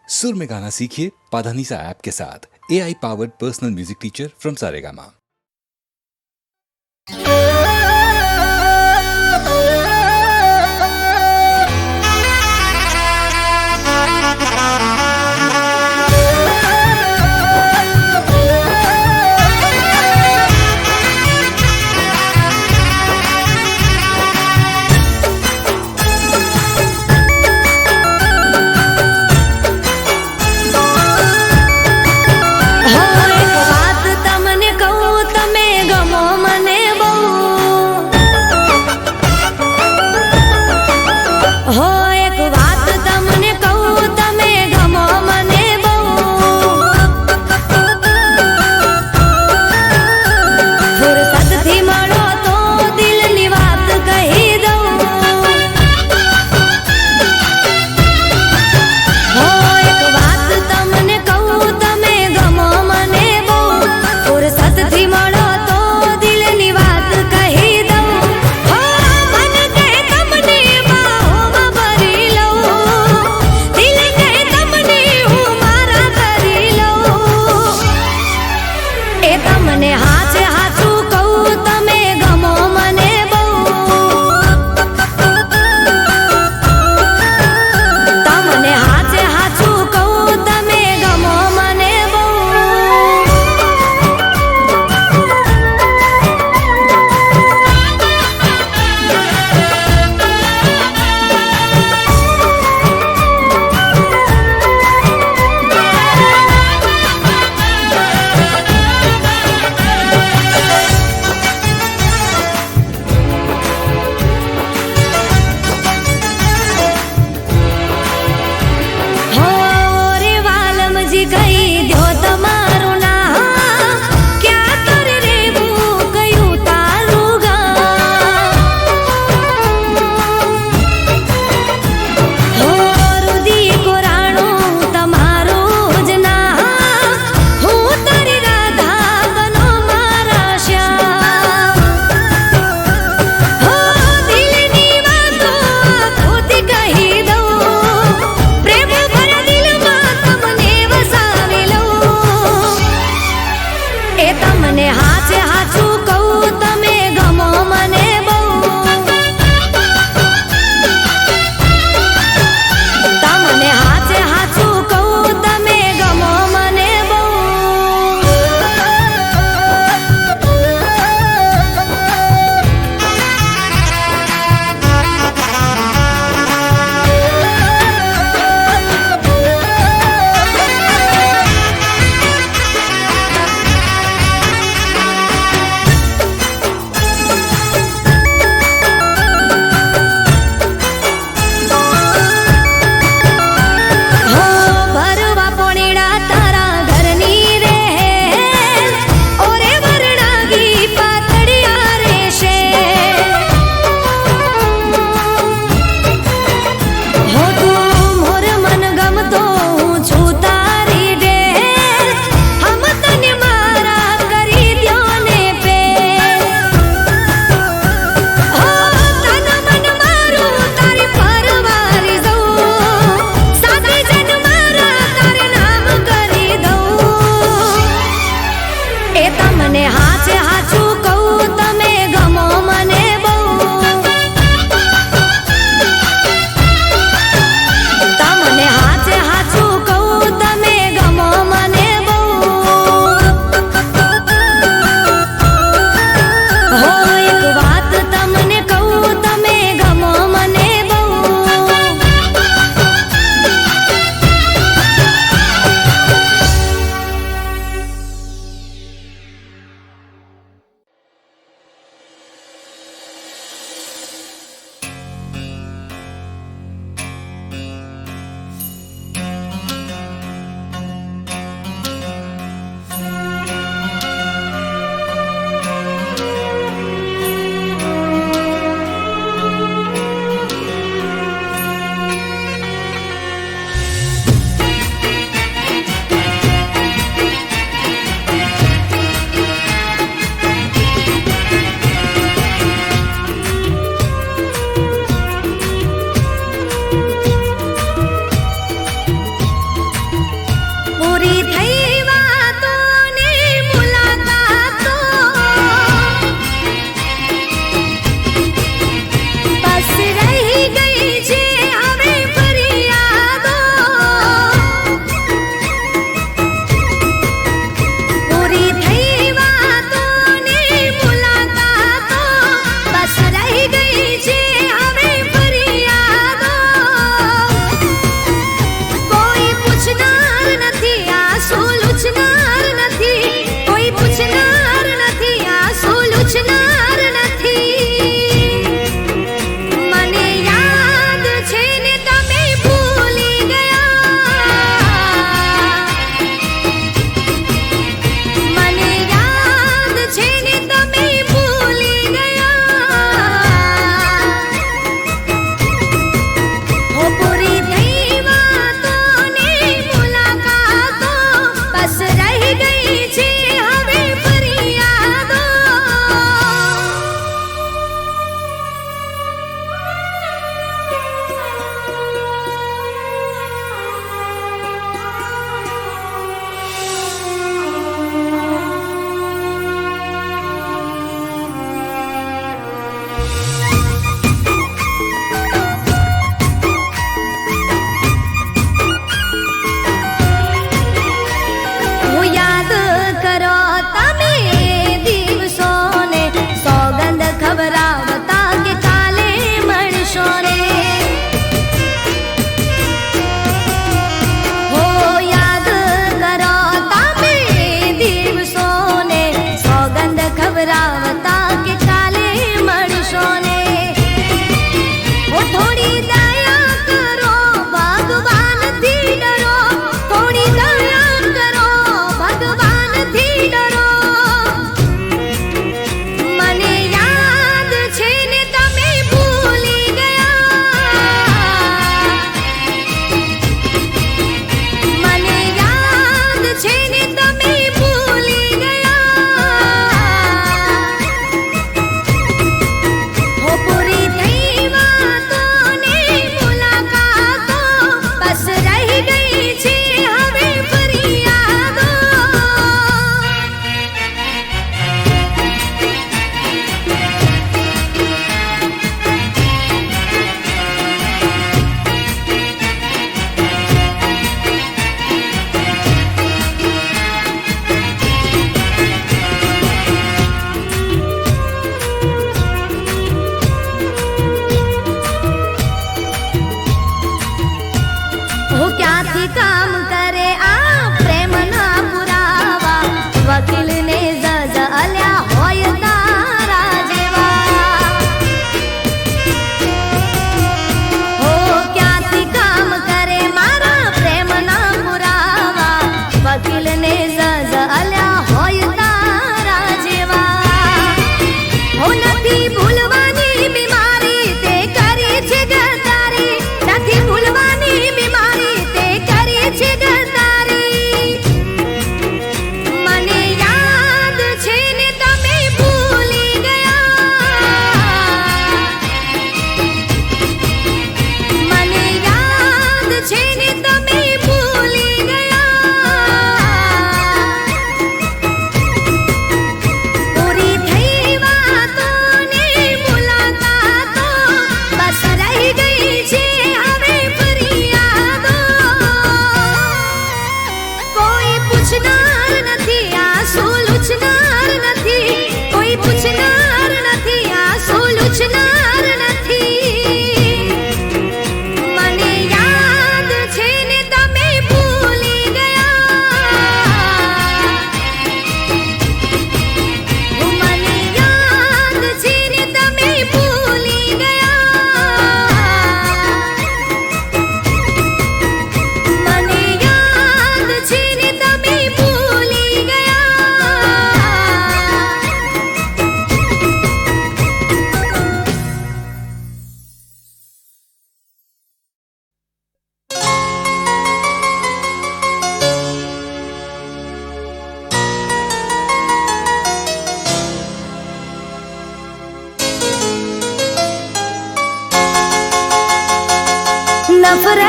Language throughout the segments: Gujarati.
सुर में गाना सीखिए पाधानीसा ऐप के साथ। AI powered personal music teacher from Saregama. એક વાત તમને કહું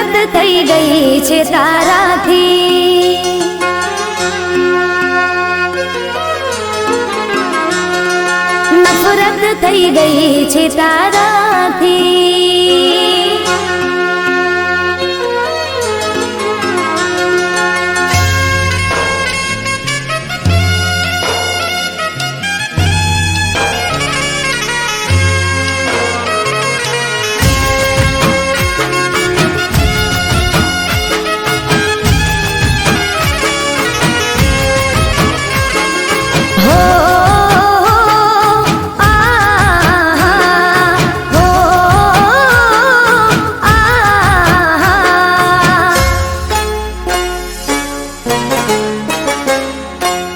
નફરત થઈ ગઈ છે તારાથી. નફરત થઈ ગઈ છે તારાથી.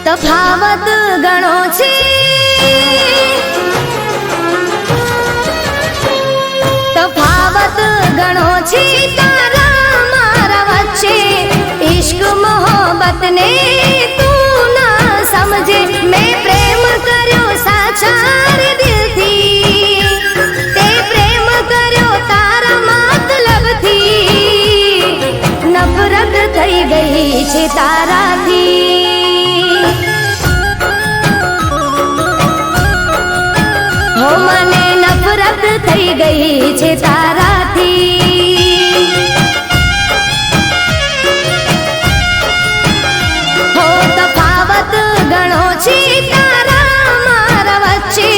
તફાવત ઘણો છે, તફાવત ઘણો છે તારા મારા વચ્ચે. ઇશ્ક મોહબ્બત ને તું ના સમજે. મેં પ્રેમ કર્યો સાચા દિલથી, તે પ્રેમ કર્યો તારા મતલબથી. નફરત થઈ ગઈ છે તારાથી. હો મને નફરત થઈ ગઈ છે તારાથી. હો તફાવત ઘણો છે તારા મારા વચ્ચે.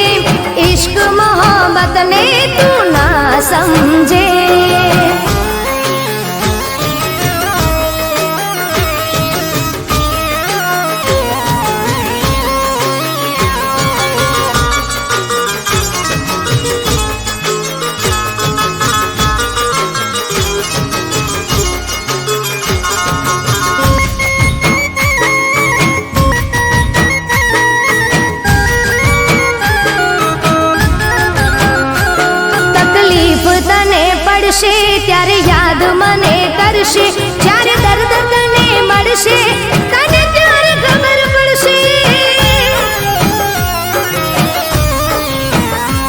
ઇશ્ક મોહબ્બત ને તું ના સમજે. ત્યારે યાદ મને કરશે, જ્યારે દર્દ તને મળશે તને ત્યારે ખબર પડશે.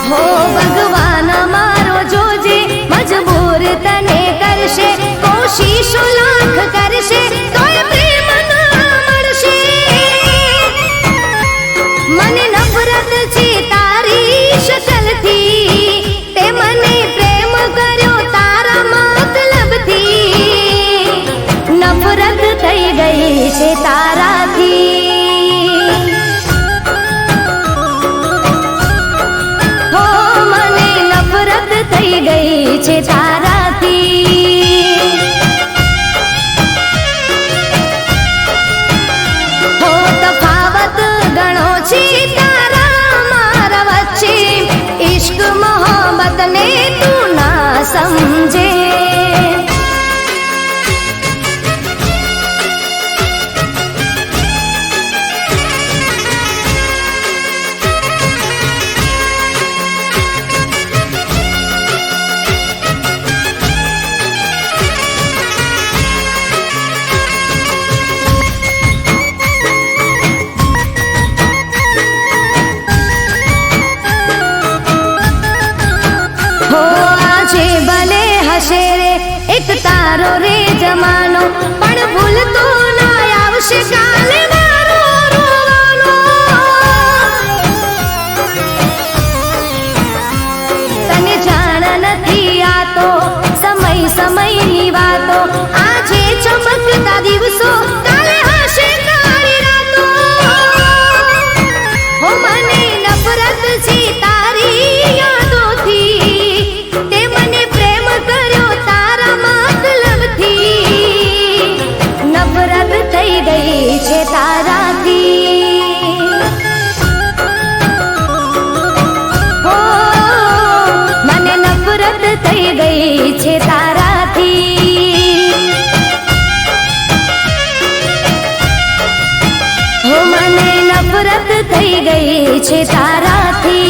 હો ભગવાન મારો જોજે, મજબૂર તને કરશે. કોશિશો લાખ કરશે તોય પ્રેમ ના મળશે. મને નફરત છે તારી શકલથી, તે મને પ્રેમ કર્યો તારા મતલબથી. નફરત થઈ ગઈ છે તારાથી. હો મને નફરત થઈ ગઈ છે તારાથી. હો તફાવત ઘણો છે તારા મારા વચ્ચે. ઇશ્ક મોહબ્બત ને તું ના સમજે. ભલે હશે રે એક તારો રે જમાનો, પણ ભૂલ તો ના આવશે કાલે મારો રોવાનો. તને જાણ નથી આ તો સમય સમયની વાતો. આજે ચમકતા દિવસો કાલે હશે કાળી રાતો. હો મને નફરત છે તારી યાદોથી, તે મને પ્રેમ કર્યો તારા મતલબથી. નફરત થઈ ગઈ છે તારાથી. હો મને નફરત થઈ ગઈ છે તારાથી. હો મને નફરત થઈ ગઈ છે તારાથી.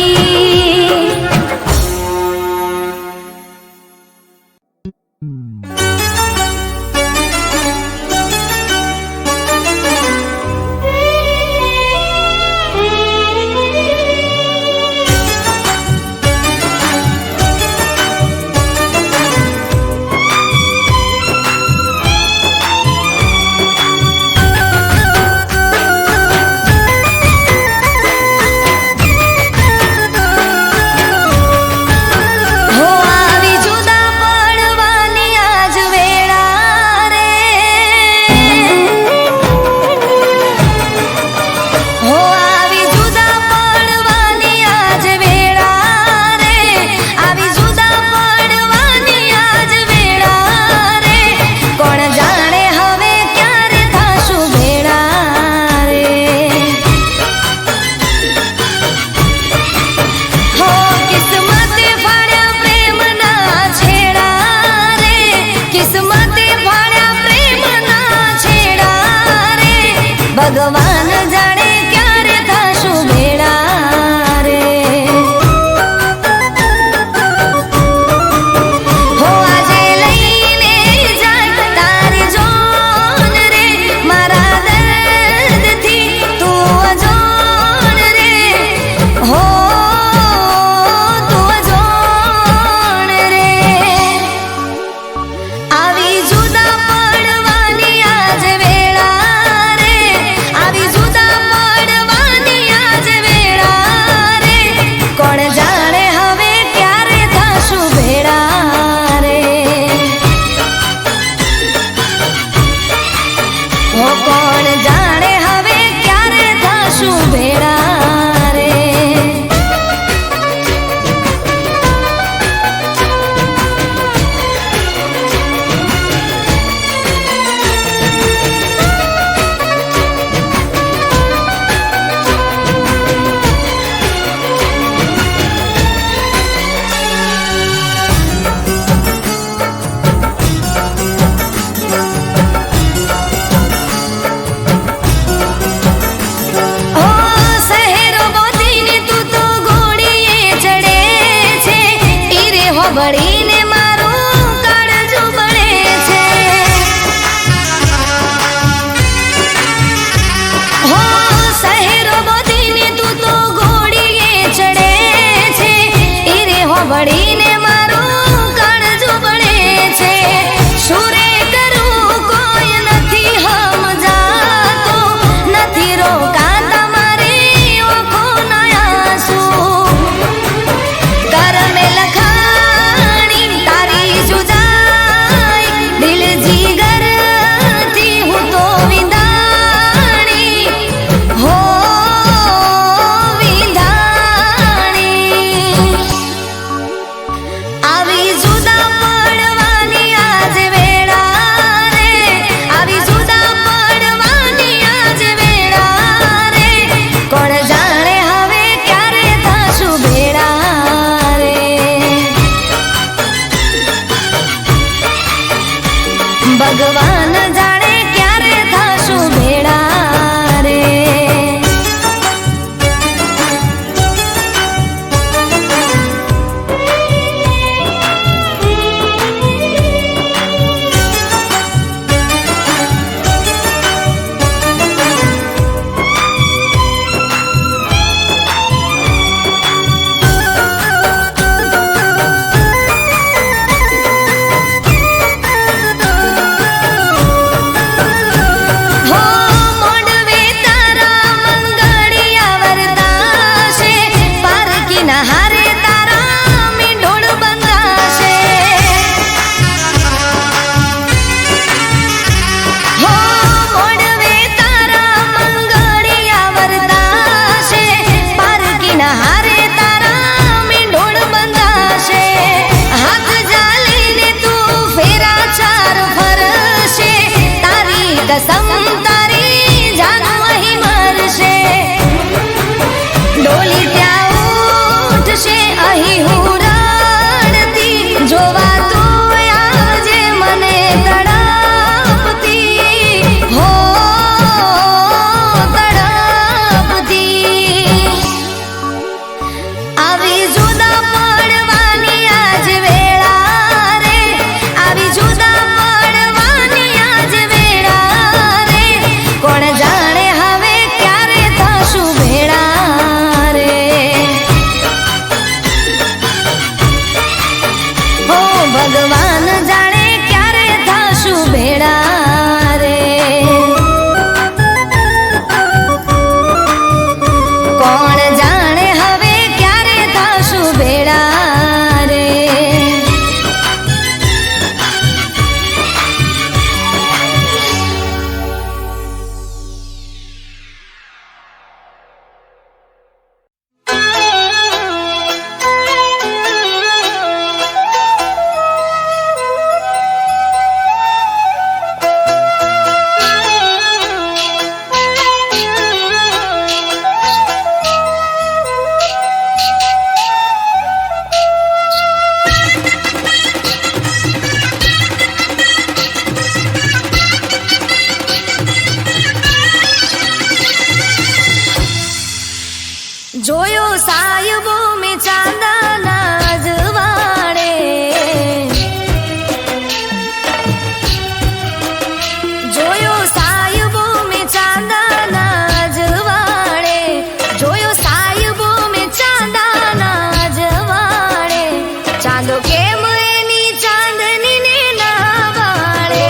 ભગવાન જાણે ક્યારે થશું ભેળા રે. હો આજે લઈને જાય તારી જોન રે, મારા દર્દથી તું અજોણ રે. હો તું અજોણ રે. આવી જુદા પડવાની આજે વેળા રે, આવી જુદા પડવાની આજે વેળા રે. કોણ જાણે હવે ક્યારે થશું ભેળા રે. હો કોણ જાણે હવે ક્યારે થશું ભેળા રે. ઓ શહેરો બોધીને તું તો ઘોડીએ ચડે છે, ઈરે હોબળીને મારું કાળજું બળે છે. હો શહેરો બોધીને તું તો ઘોડીએ ચડે છે, ઈરે હોબળીને મારું કાળજું બળે છે. શું રે કરું કોઈ નથી સમજાતો, નથી રોકાતા મારી ઓખોના આંસુ. કરમે લખાણી તારી જુદાઈ, દિલ જીગરથી હું તો વિંધાણી. હો વિંધાણી. આવી જુદા પડવાની આજે વેળા રે, આવી જુદા પડવાની આજે વેળા રે. કોણ જાણે હવે ક્યારે થશું ભેળા રે. ભગવાન જાણે ક્યારે થશું ભેળા રે. હો મોડવે તારા મંગળિયા વરદાશે, પારકીના હારે તારા મીંઢોળ બંધાશે. હો મોડવે તારા મંગળિયા વરદાશે, પારકીના હારે તારા મીંઢોળ બંધાશે. હાથ જાલીને તું ફેરા ચાર ફરશે, તારી કસમ તારી જાન અહીં મરશે. ડોલી ત્યાં ઉઠશે અહીં હું રડતી, જોવા તું આવજે મને તડપતી. હો તડપતી. આવી જુદા પડવાની આજે વેળા રે, આવી જુદા પડવાની આજે વેળા રે. જોયો સાયબો મેં ચાંદાના જવાડે, જોયો સાયબો મેં ચાંદાના જવાડે, જોયો સાયબો મેં ચાંદાના જવાડે, ચાંદો કેમ એની ચાંદનીને ના વાળે,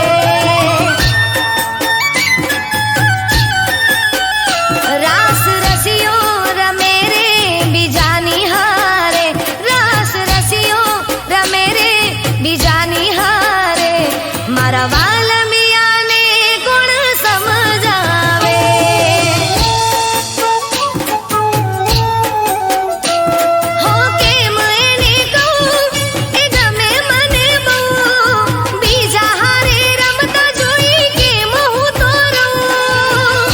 રાસ રસિયો રમે રે બીજાની હારે, રાસ રસિયો રમે રે બીજાની હારે, મારા વાલમિયાને કોણ સમજાવે, હો કેમ એને કહું એ ગમે મને બહુ, બીજા હારે રમતા જોઈ કેમ હું તો રહું,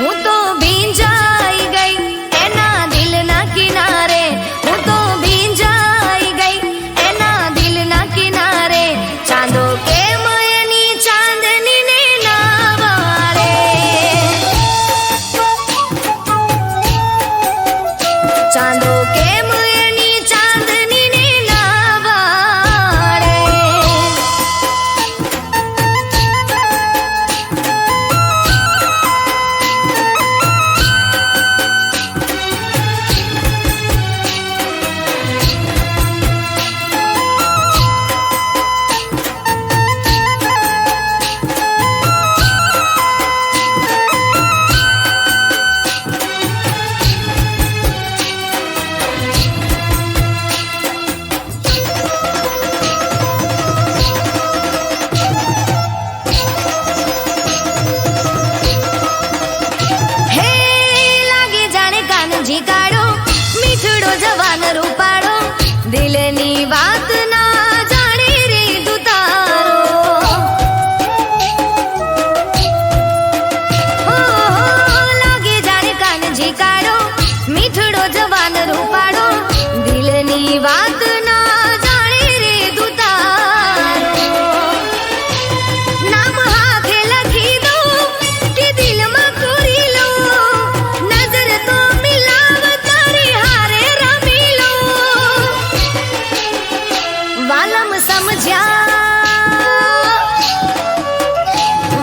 હું તો ભીંજાઈ ગઈ એના દિલના કિનારે, હું તો ભીંજાઈ ગઈ એના દિલના કિનારે, ચાંદો કેમ એની ચાંદનીને ના વાળે, ચાંદો કેમ એની ચાંદનીને ના વાળે. હે લાગે જાણે કાનજી કાળો, મીઠડો જવાન રૂપાળો, દિલની વાત ના જાણે રે દુતારો, હો લાગે જાણે કાનજી કાળો, મીઠડો જવાન રૂપાળો, દિલની વાત ના જાણે રે દુતારો, નામ હાથે લખી દઉં કે દિલમાં કોરી લઉં, નજર તો મિલાવ તારી હારે રમી લઉં, વાલમ સમજ્યા,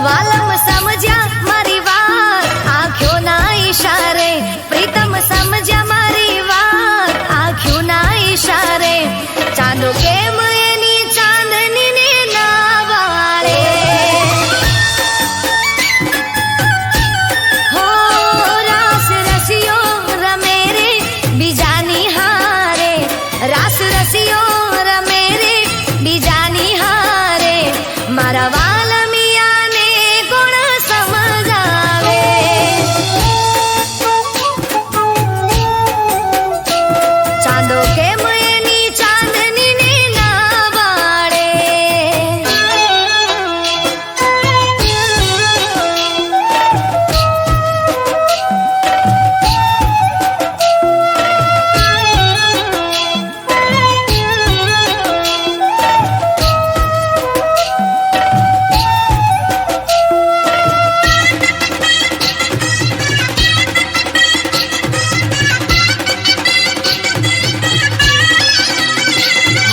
વાલમ સમજ્યા મારી વાત આંખોના ઈશારે, પ્રીતમ સમજ્યા મારી વાત આંખોના ઈશારે, ચાંદો કેમ એની ચાંદનીને ના વાળે, હો રાસ રસિયો રમે રે બીજાની હારે, રાસ રસિયો રમે રે બીજાની હારે, મારા વાલમિયાને કોણ સમજાવે, ચાંદો કેમ એની ચાંદનીને ના વાળે.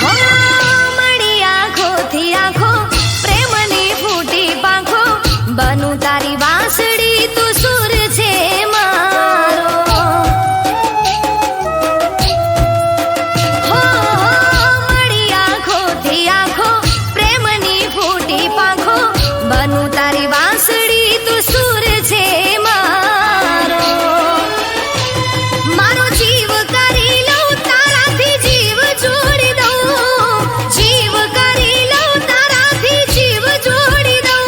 હો મળી આંખોથી આંખો, પ્રેમની ફૂટી પાંખો, બનું તારી વાંસળી તું સુર છે મારો, હો મળી આંખોથી આંખો, પ્રેમની ફૂટી પાંખો, બનું તારી વાંસળી તું સુર છે મારો, મારો જીવ કરી લઉં તારાથી જીવ જોડી દઉં, જીવ કરી લઉં તારાથી જીવ જોડી દઉં,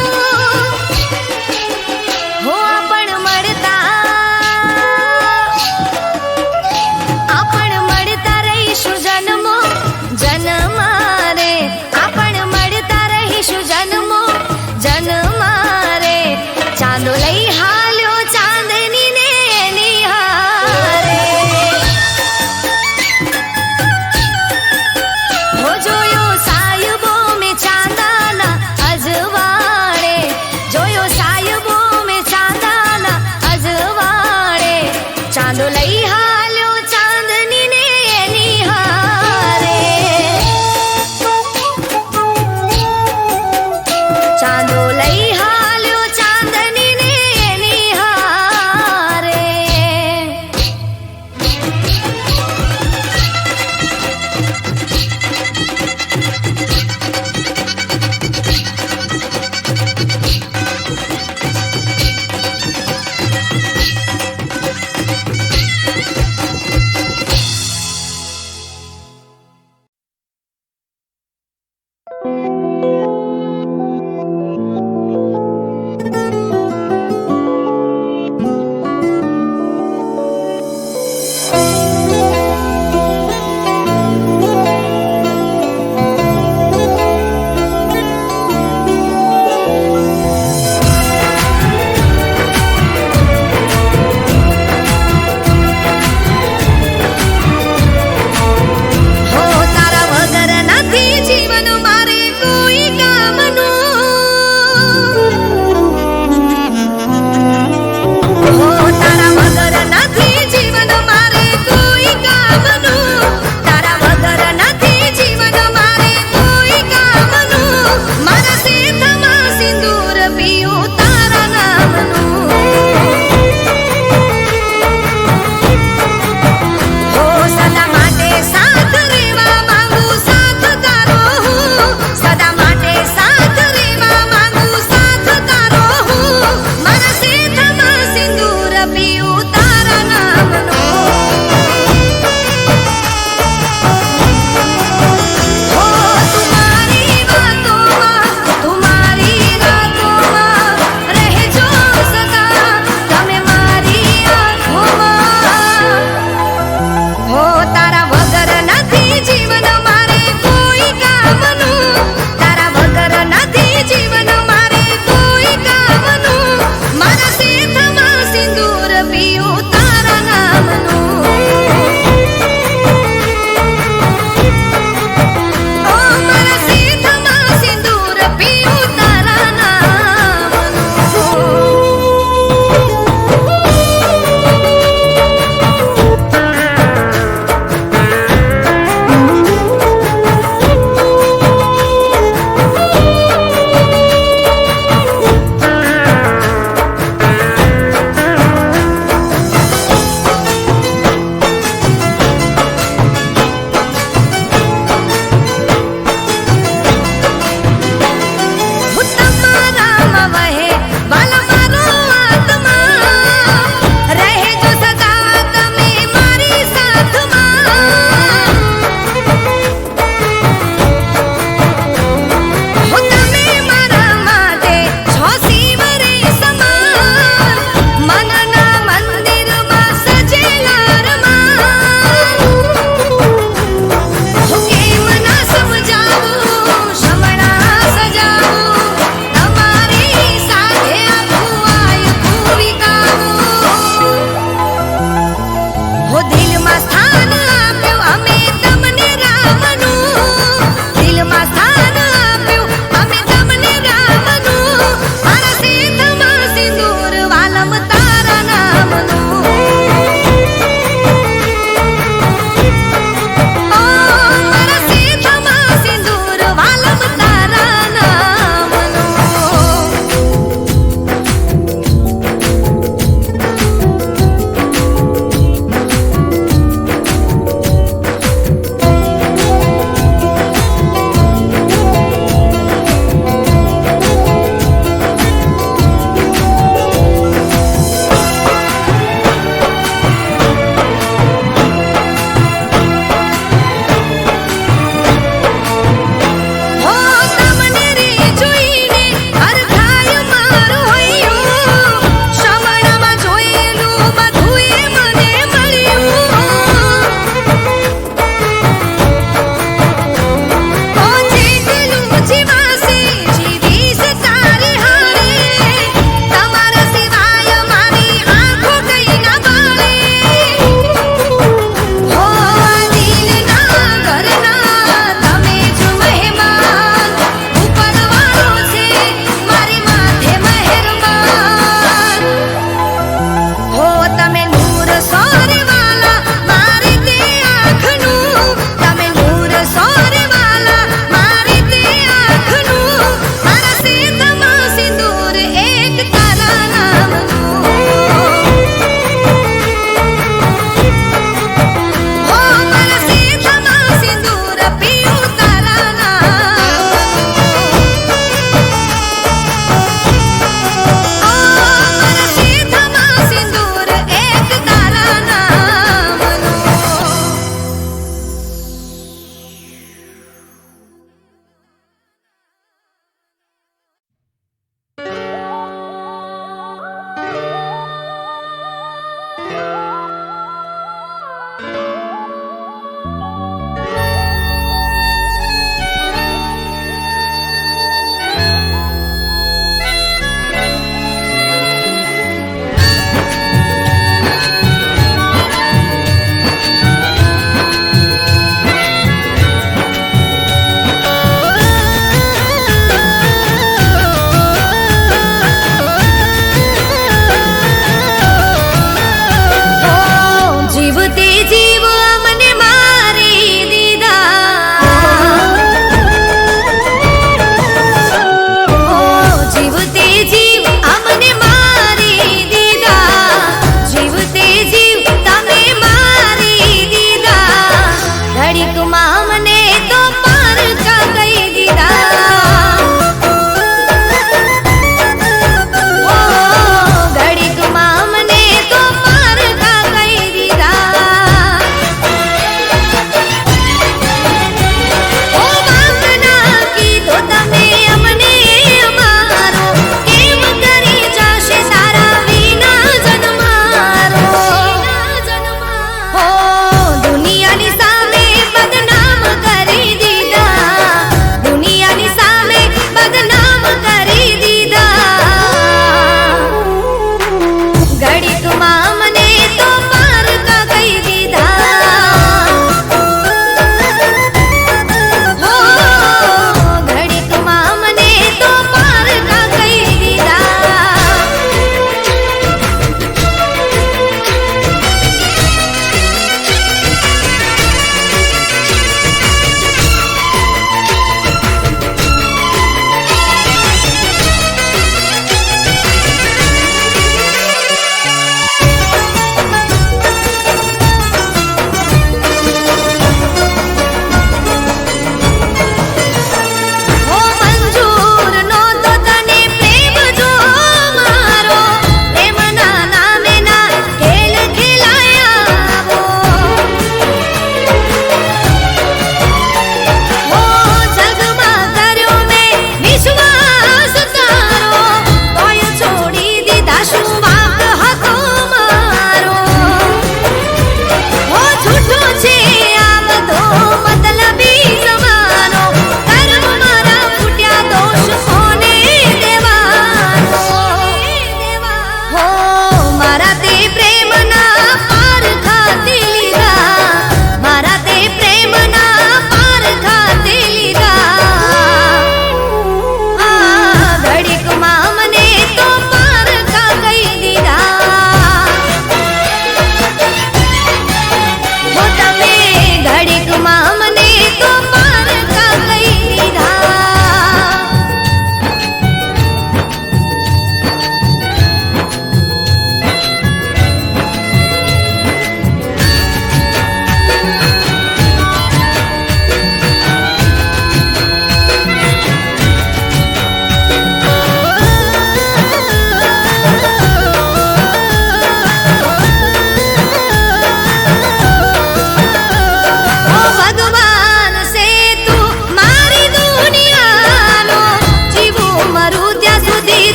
પીયું તારા નામનું હો સદા માટે સાથ રેવા માંગુ સાથ તારો હું સદા માટે સાથ રેવા માંગુ સાથ તારો હું મારા શેઠમાં સિંદૂર પીયું તારા નામનું હો તુમારી વાતોમાં તુમારી રાતોમાં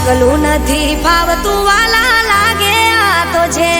એકલું નથી ભાવતું વાલા લાગે આ તો છે